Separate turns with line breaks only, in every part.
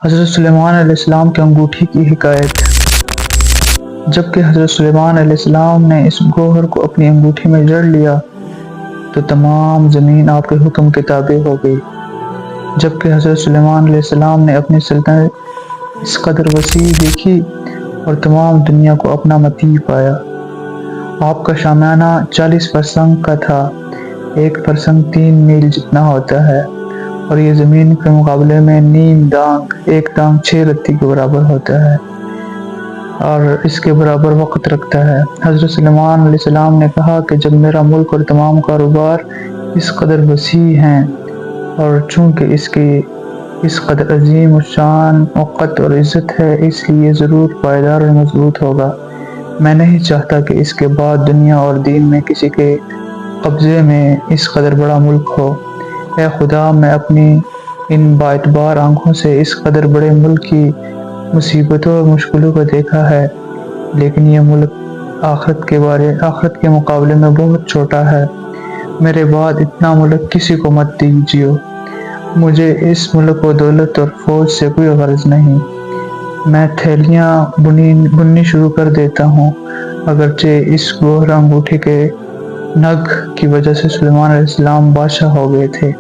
حضرت سلیمان علیہ السلام کی انگوٹھی کی حکایت۔ جب کہ حضرت سلیمان علیہ السلام نے اس گوہر کو اپنی انگوٹھی میں جڑ لیا تو تمام زمین آپ کے حکم کے تابع ہو گئی۔ جبکہ حضرت سلیمان علیہ السلام نے اپنی سلطنت اس قدر وسیع دیکھی اور تمام دنیا کو اپنا مطیع پایا۔ آپ کا شامیانہ 40 فرسنگ کا تھا۔ ایک فرسنگ 3 میل جتنا ہوتا ہے اور یہ زمین کے مقابلے میں نیم دانگ، ایک دانگ 6 رتی کے برابر ہوتا ہے اور اس کے برابر وقت رکھتا ہے۔ حضرت سلیمان علیہ السلام نے کہا کہ جب میرا ملک اور تمام کاروبار اس قدر وسیع ہیں اور چونکہ اس کی اس قدر عظیم الشان وقت اور عزت ہے، اس لیے ضرور پائیدار اور مضبوط ہوگا۔ میں نہیں چاہتا کہ اس کے بعد دنیا اور دین میں کسی کے قبضے میں اس قدر بڑا ملک ہو۔ اے خدا، میں اپنی ان باعتبار آنکھوں سے اس قدر بڑے ملک کی مصیبتوں اور مشکلوں کو دیکھا ہے، لیکن یہ ملک آخرت کے مقابلے میں بہت چھوٹا ہے۔ میرے بعد اتنا ملک کسی کو مت دیجیو۔ مجھے اس ملک و دولت اور فوج سے کوئی غرض نہیں۔ میں تھیلیاں بننی شروع کر دیتا ہوں۔ اگرچہ اس گوہر انگوٹھی کے نگ کی وجہ سے سلیمان علیہ السلام بادشاہ ہو گئے تھے،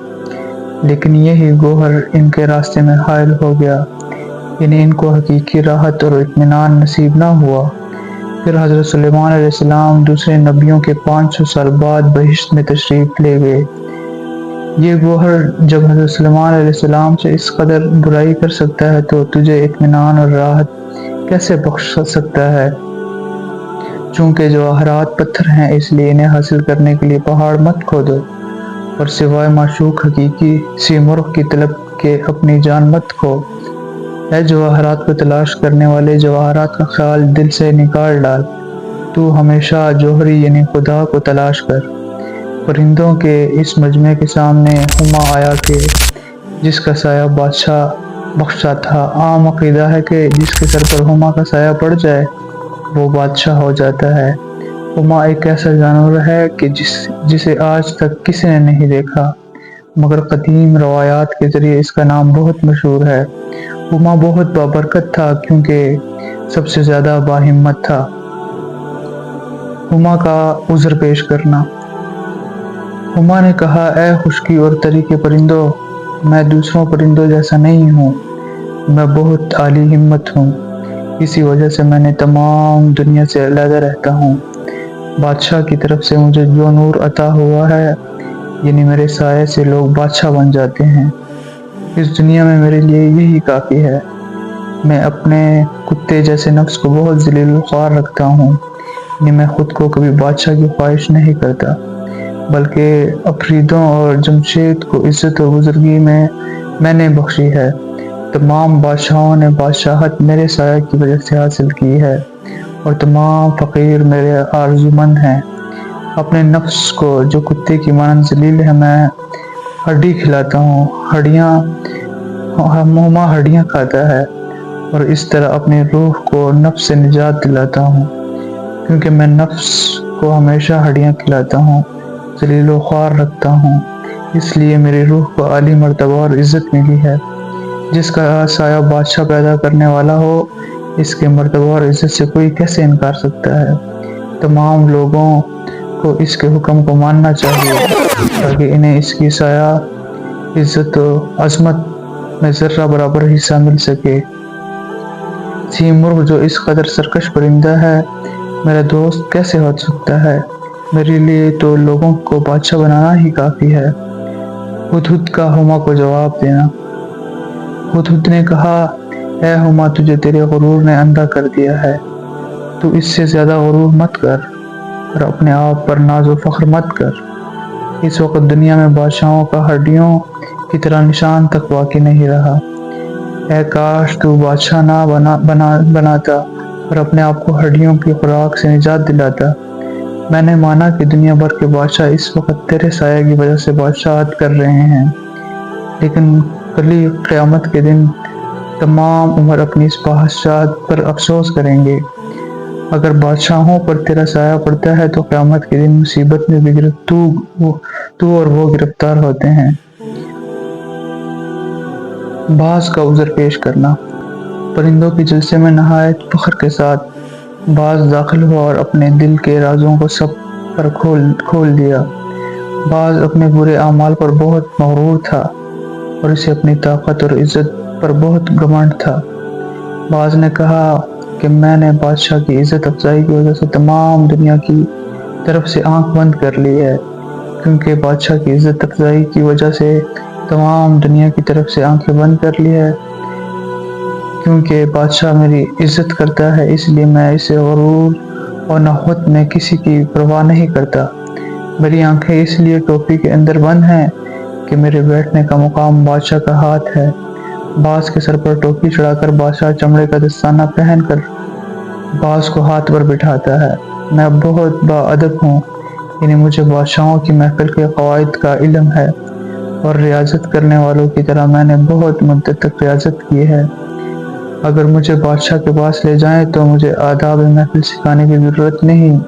لیکن یہی گوہر ان کے راستے میں حائل ہو گیا، یعنی ان کو حقیقی راحت اور اطمینان نصیب نہ ہوا۔ پھر حضرت سلیمان علیہ السلام دوسرے نبیوں کے 500 سال بعد بہشت میں تشریف لے گئے۔ یہ گوہر جب حضرت سلیمان علیہ السلام سے اس قدر برائی کر سکتا ہے تو تجھے اطمینان اور راحت کیسے بخش سکتا ہے؟ چونکہ جواہرات پتھر ہیں، اس لیے انہیں حاصل کرنے کے لیے پہاڑ مت کھودو اور سوائے معشوق حقیقی سیمرغ کی طلب کے اپنی جان مت کھو۔ اے جواہرات کو تلاش کرنے والے، جواہرات کا خیال دل سے نکال ڈال۔ تو ہمیشہ جوہری یعنی خدا کو تلاش کر۔ پرندوں کے اس مجمع کے سامنے ہما آیا کہ جس کا سایہ بادشاہ بخشا تھا۔ عام عقیدہ ہے کہ جس کے سر پر ہما کا سایہ پڑ جائے وہ بادشاہ ہو جاتا ہے۔ ہما ایک ایسا جانور ہے کہ جسے آج تک کسی نے نہیں دیکھا، مگر قدیم روایات کے ذریعے اس کا نام بہت مشہور ہے۔ ہما بہت بابرکت تھا کیونکہ سب سے زیادہ باہمت تھا۔ ہما کا عذر پیش کرنا۔ ہما نے کہا، اے خشکی اور تری کے پرندوں، میں دوسروں پرندوں جیسا نہیں ہوں، میں بہت عالی ہمت ہوں۔ اسی وجہ سے میں نے تمام دنیا سے علیحدہ رہتا ہوں۔ بادشاہ کی طرف سے مجھے جو نور عطا ہوا ہے، یعنی میرے سائے سے لوگ بادشاہ بن جاتے ہیں۔ اس دنیا میں میرے لیے یہی کافی ہے۔ میں اپنے کتے جیسے نفس کو بہت ذلیل الخوار رکھتا ہوں، یعنی میں خود کو کبھی بادشاہ کی خواہش نہیں کرتا، بلکہ افریدوں اور جمشید کو عزت و بزرگی میں نے بخشی ہے۔ تمام بادشاہوں نے بادشاہت میرے سایہ کی وجہ سے حاصل کی ہے اور تمام فقیر میرے آرزومند ہیں۔ اپنے نفس کو جو کتے کی مانند ذلیل ہے میں ہڈی کھلاتا ہوں، ہما ہڈیاں کھاتا ہے، اور اس طرح اپنی روح کو نفس سے نجات دلاتا ہوں۔ کیونکہ میں نفس کو ہمیشہ ہڈیاں کھلاتا ہوں، ذلیل و خوار رکھتا ہوں، اس لیے میری روح کو عالی مرتبہ اور عزت ملی ہے۔ جس کا سایہ بادشاہ پیدا کرنے والا ہو، اس کے مرتبہ اور عزت سے کوئی کیسے انکار سکتا ہے؟ تمام لوگوں کو اس کے حکم کو ماننا چاہیے تاکہ انہیں اس کی سایہ عزت و عظمت میں ذرہ برابر حصہ مل سکے۔ سیمرغ جو اس قدر سرکش پرندہ ہے، میرا دوست کیسے ہو سکتا ہے؟ میرے لیے تو لوگوں کو بادشاہ بنانا ہی کافی ہے۔ ہدہد کا ہما کو جواب دینا۔ ہدہد نے کہا، اے ہما، تجھے تیرے غرور نے اندھا کر دیا ہے۔ تو اس سے زیادہ غرور مت کر اور اپنے آپ پر ناز و فخر مت کر۔ اس وقت دنیا میں بادشاہوں کا ہڈیوں کی طرح نشان تک باقی نہیں رہا۔ اے کاش تو بادشاہ نہ بناتا اور اپنے آپ کو ہڈیوں کی خوراک سے نجات دلاتا۔ میں نے مانا کہ دنیا بھر کے بادشاہ اس وقت تیرے سایہ کی وجہ سے بادشاہت کر رہے ہیں، لیکن کلی قیامت کے دن تمام عمر اپنی اس بادشاہت پر افسوس کریں گے۔ اگر بادشاہوں پر تیرا سایہ پڑتا ہے تو قیامت کے دن مصیبت میں بھی تو اور وہ گرفتار ہوتے ہیں۔ باز کا عذر پیش کرنا۔ پرندوں کے جلسے میں نہایت فخر کے ساتھ باز داخل ہوا اور اپنے دل کے رازوں کو سب پر کھول دیا۔ باز اپنے برے اعمال پر بہت مغرور تھا اور اسے اپنی طاقت اور عزت پر بہت گھمنڈ تھا۔ باز نے کہا کہ میں نے بادشاہ کی عزت افزائی کی وجہ سے تمام دنیا کی طرف سے آنکھ بند کر لی ہے، کیونکہ بادشاہ کی عزت افزائی کی وجہ سے تمام دنیا کی طرف سے آنکھیں بند کر لی ہے۔ کیونکہ بادشاہ میری عزت کرتا ہے، اس لیے میں اسے غرور اور نخوت میں کسی کی پرواہ نہیں کرتا۔ میری آنکھیں اس لیے ٹوپی کے اندر بند ہیں کہ میرے بیٹھنے کا مقام بادشاہ کا ہاتھ ہے۔ باز کے سر پر ٹوپی چڑھا کر بادشاہ چمڑے کا دستانہ پہن کر باز کو ہاتھ پر بٹھاتا ہے۔ میں بہت باادب ہوں، یعنی مجھے بادشاہوں کی محفل کے قواعد کا علم ہے، اور ریاضت کرنے والوں کی طرح میں نے بہت مدت تک ریاضت کی ہے۔ اگر مجھے بادشاہ کے پاس لے جائیں تو مجھے آداب محفل سکھانے کی ضرورت نہیں،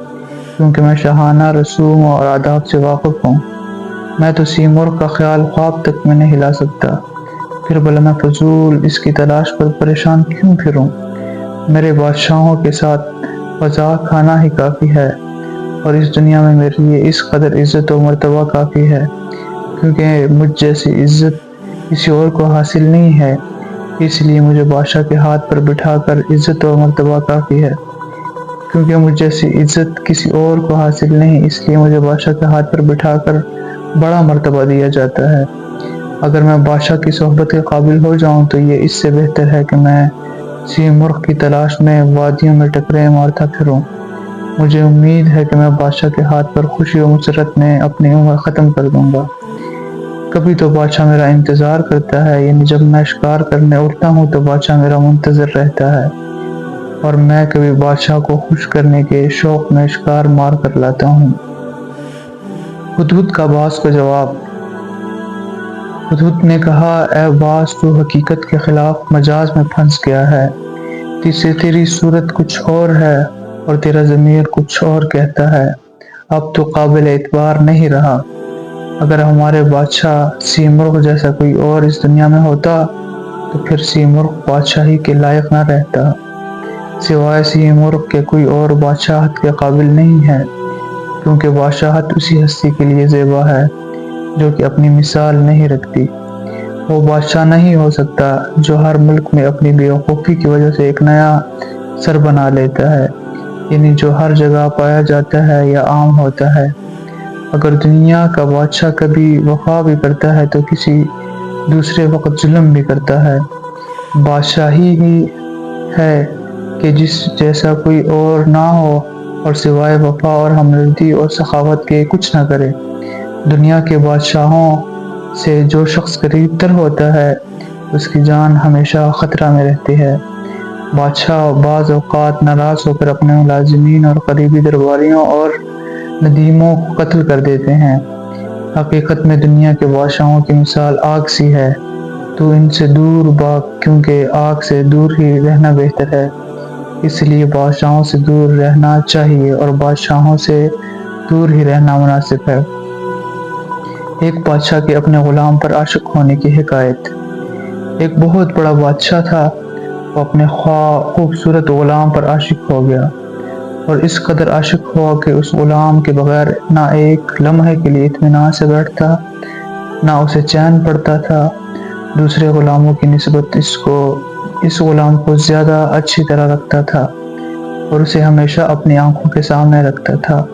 کیونکہ میں شاہانہ رسوم اور آداب سے واقف ہوں۔ میں تو سیمرغ کا خیال خواب تک میں نہیں لا سکتا، پھر بھلا میں فضول اس کی تلاش پر پریشان کیوں پھروں؟ میرے بادشاہوں کے ساتھ مذاق کھانا ہی کافی ہے، اور اس دنیا میں میرے لیے اس قدر عزت و مرتبہ کافی ہے، کیونکہ مجھ جیسی عزت کسی اور کو حاصل نہیں ہے۔ اس لیے مجھے بادشاہ کے ہاتھ پر بٹھا کر عزت و مرتبہ کافی ہے، کیونکہ مجھ جیسی عزت کسی اور کو حاصل نہیں، اس لیے مجھے بادشاہ کے ہاتھ پر بٹھا کر بڑا مرتبہ دیا جاتا ہے۔ اگر میں بادشاہ کی صحبت کے قابل ہو جاؤں تو یہ اس سے بہتر ہے کہ میں سیمرغ کی تلاش میں وادیوں میں ٹکرے مارتا پھروں۔ مجھے امید ہے کہ میں بادشاہ کے ہاتھ پر خوشی و مسرت میں اپنی عمر ختم کر دوں گا۔ کبھی تو بادشاہ میرا انتظار کرتا ہے، یعنی جب میں شکار کرنے اٹھتا ہوں تو بادشاہ میرا منتظر رہتا ہے، اور میں کبھی بادشاہ کو خوش کرنے کے شوق میں شکار مار کر لاتا ہوں۔ ہدہد کا باز کو جواب۔ ہدہد نے کہا، اے باز، تو حقیقت کے خلاف مجاز میں پھنس گیا ہے۔ تیری صورت کچھ اور ہے اور تیرا ضمیر کچھ اور کہتا ہے۔ اب تو قابل اعتبار نہیں رہا۔ اگر ہمارے بادشاہ سیمرغ جیسا کوئی اور اس دنیا میں ہوتا تو پھر سیمرغ بادشاہی کے لائق نہ رہتا۔ سوائے سیمرغ کے کوئی اور بادشاہت کے قابل نہیں ہے، کیونکہ بادشاہت اسی ہستی کے لیے زیبا ہے جو کہ اپنی مثال نہیں رکھتی۔ وہ بادشاہ نہیں ہو سکتا جو ہر ملک میں اپنی بیوقوفی کی وجہ سے ایک نیا سر بنا لیتا ہے، یعنی جو ہر جگہ پایا جاتا ہے یا عام ہوتا ہے۔ اگر دنیا کا بادشاہ کبھی وفا بھی کرتا ہے تو کسی دوسرے وقت ظلم بھی کرتا ہے۔ بادشاہی ہی ہے کہ جس جیسا کوئی اور نہ ہو اور سوائے وفا اور ہمدردی اور سخاوت کے کچھ نہ کرے۔ دنیا کے بادشاہوں سے جو شخص قریب تر ہوتا ہے اس کی جان ہمیشہ خطرہ میں رہتی ہے۔ بادشاہ بعض اوقات ناراض ہو کر اپنے ملازمین اور قریبی درباریوں اور ندیموں کو قتل کر دیتے ہیں۔ حقیقت میں دنیا کے بادشاہوں کی مثال آگ سی ہے۔ تو ان سے دور بھاگ، کیونکہ آگ سے دور ہی رہنا بہتر ہے۔ اس لیے بادشاہوں سے دور رہنا چاہیے اور بادشاہوں سے دور ہی رہنا مناسب ہے۔ ایک بادشاہ کے اپنے غلام پر عاشق ہونے کی حکایت۔ ایک بہت بڑا بادشاہ تھا، وہ اپنے خوبصورت غلام پر عاشق ہو گیا، اور اس قدر عاشق ہوا کہ اس غلام کے بغیر نہ ایک لمحے کے لیے اطمینان سے بیٹھتا، نہ اسے چین پڑتا تھا۔ دوسرے غلاموں کی نسبت اس غلام کو زیادہ اچھی طرح رکھتا تھا اور اسے ہمیشہ اپنی آنکھوں کے سامنے رکھتا تھا۔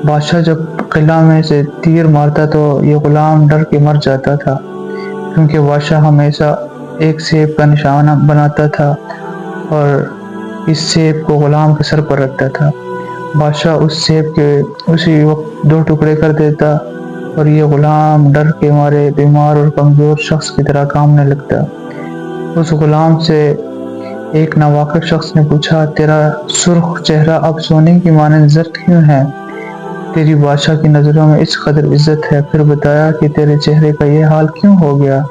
بادشاہ جب قلعہ میں سے تیر مارتا تو یہ غلام ڈر کے مر جاتا تھا، کیونکہ بادشاہ ہمیشہ ایک سیب کا نشانہ بناتا تھا اور اس سیب کو غلام کے سر پر رکھتا تھا۔ بادشاہ اس سیب کے اسی وقت 2 ٹکڑے کر دیتا اور یہ غلام ڈر کے مارے بیمار اور کمزور شخص کی طرح کانپنے لگتا۔ اس غلام سے ایک ناواقف شخص نے پوچھا، تیرا سرخ چہرہ اب سونے کی مانند زرد کیوں ہے؟ تیری بادشاہ کی نظروں میں اس قدر عزت ہے، پھر بتایا کہ تیرے چہرے کا یہ حال کیوں ہو گیا؟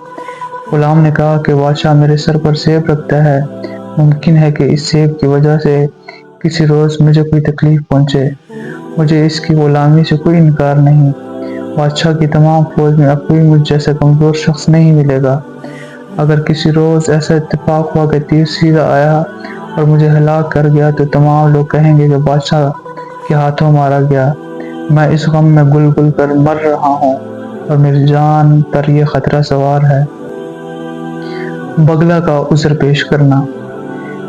غلام نے کہا کہ بادشاہ میرے سر پر سیب رکھتا ہے، ممکن ہے کہ اس سیب کی وجہ سے کسی روز مجھے کوئی تکلیف پہنچے۔ مجھے اس کی غلامی سے کوئی انکار نہیں۔ بادشاہ کی تمام فوج میں اب کوئی مجھ جیسا کمزور شخص نہیں ملے گا۔ اگر کسی روز ایسا اتفاق ہوا کہ تیر سیدھا آیا اور مجھے ہلاک کر گیا تو تمام لوگ کہیں گے کہ بادشاہ کے ہاتھوں مارا گیا۔ میں اس غم میں گل گل کر مر رہا ہوں اور میری جان پر یہ خطرہ سوار ہے۔ بگلا کا عذر پیش کرنا۔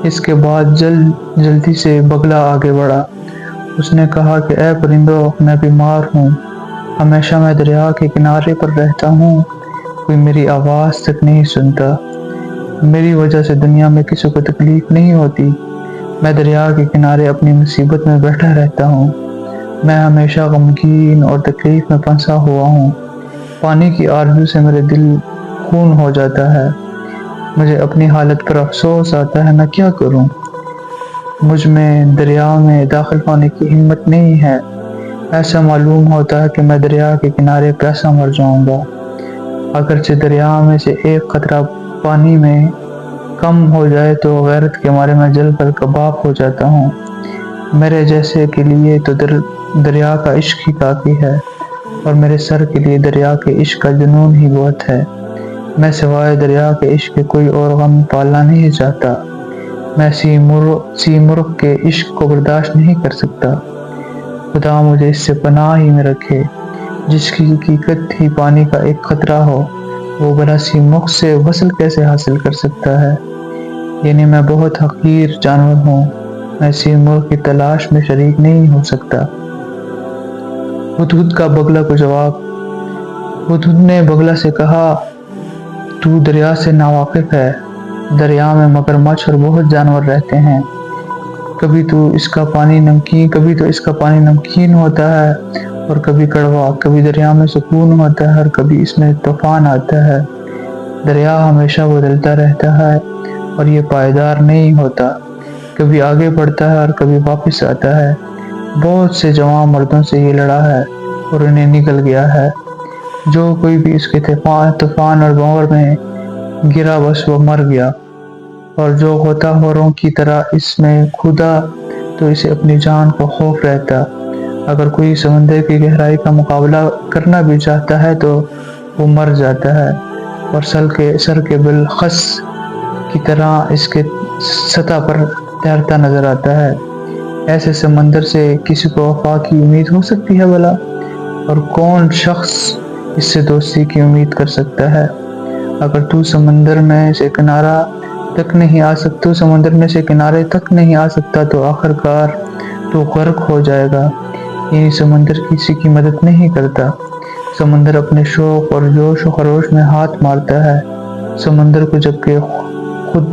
اس کے بعد جلدی سے بگلا آگے بڑھا۔ اس نے کہا کہ اے پرندوں، میں بیمار ہوں، ہمیشہ میں دریا کے کنارے پر رہتا ہوں، کوئی میری آواز تک نہیں سنتا، میری وجہ سے دنیا میں کسی کو تکلیف نہیں ہوتی، میں دریا کے کنارے اپنی مصیبت میں بیٹھا رہتا ہوں، میں ہمیشہ غمگین اور تکلیف میں پھنسا ہوا ہوں، پانی کی آرزو سے میرے دل خون ہو جاتا ہے، مجھے اپنی حالت پر افسوس آتا ہے، میں کیا کروں؟ مجھ میں دریا میں داخل ہونے کی ہمت نہیں ہے، ایسا معلوم ہوتا ہے کہ میں دریا کے کنارے پیاسا مر جاؤں گا، اگرچہ دریا میں سے ایک قطرہ پانی میں کم ہو جائے تو غیرت کے مارے میں جل کر کباب ہو جاتا ہوں، میرے جیسے کے لیے تو دریا کا عشق ہی کافی ہے، اور میرے سر کے لیے دریا کے عشق کا جنون ہی بہت ہے، میں سوائے دریا کے عشق کے کوئی اور غم پالنا نہیں چاہتا، میں سی مرغ کے عشق کو برداشت نہیں کر سکتا، خدا مجھے اس سے پناہ ہی میں رکھے، جس کی حقیقت ہی پانی کا ایک قطرہ ہو، وہ بھلا سی مرغ سے وصل کیسے حاصل کر سکتا ہے؟ یعنی میں بہت حقیر جانور ہوں، میں سی مرغ کی تلاش میں شریک نہیں ہو سکتا۔ ہدہد کا بگلا کو جواب۔ ہدہد نے بگلا سے کہا، تو دریا سے ناواقف ہے، دریا میں مگرمچھ اور بہت جانور رہتے ہیں، کبھی تو اس کا پانی نمکین ہوتا ہے اور کبھی کڑوا، کبھی دریا میں سکون ہوتا ہے اور کبھی اس میں طوفان آتا ہے، دریا ہمیشہ بدلتا رہتا ہے اور یہ پائیدار نہیں ہوتا، کبھی آگے بڑھتا ہے اور کبھی واپس آتا ہے، بہت سے جوان مردوں سے یہ لڑا ہے اور انہیں نگل گیا ہے، جو کوئی بھی اس کے طوفان اور بھنور میں گرا بس وہ مر گیا، اور جو غوطہ خوروں کی طرح اس میں کھودا تو اسے اپنی جان کو خوف رہتا، اگر کوئی سمندر کی گہرائی کا مقابلہ کرنا بھی چاہتا ہے تو وہ مر جاتا ہے اور سر کے بالخس کی طرح اس کے سطح پر تیرتا نظر آتا ہے، ایسے سمندر سے کسی کو وفا کی امید ہو سکتی ہے بھلا؟ اور کون شخص اس سے دوستی کی امید کر سکتا ہے؟ اگر تو سمندر میں سے کنارے تک نہیں آ سکتا تو آخرکار تو غرق ہو جائے گا، یعنی سمندر کسی کی مدد نہیں کرتا، سمندر اپنے شوق اور جوش و خروش میں ہاتھ مارتا ہے، سمندر کو جبکہ خود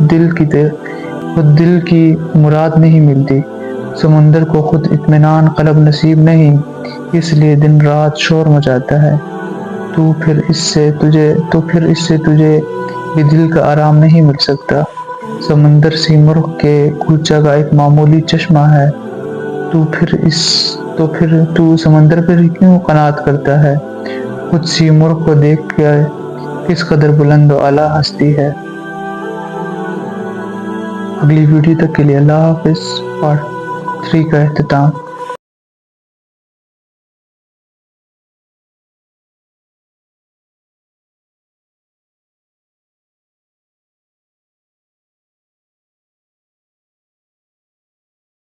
دل کی مراد نہیں ملتی، سمندر کو خود اطمینان قلب نصیب نہیں، اس لیے دن رات شور مچاتا ہے، تو پھر اس سے تجھے بھی دل کا آرام نہیں مل سکتا، سمندر سی مرغ کے کوچہ کا ایک معمولی چشمہ ہے، تو سمندر پر ہی کیوں قناعت کرتا ہے؟ خود سی مرغ کو دیکھ کے کس قدر بلند و اعلیٰ ہستی ہے۔ اگلی ویڈیو تک کے لیے اللہ حافظ۔ پارٹ 3 کا اختتام۔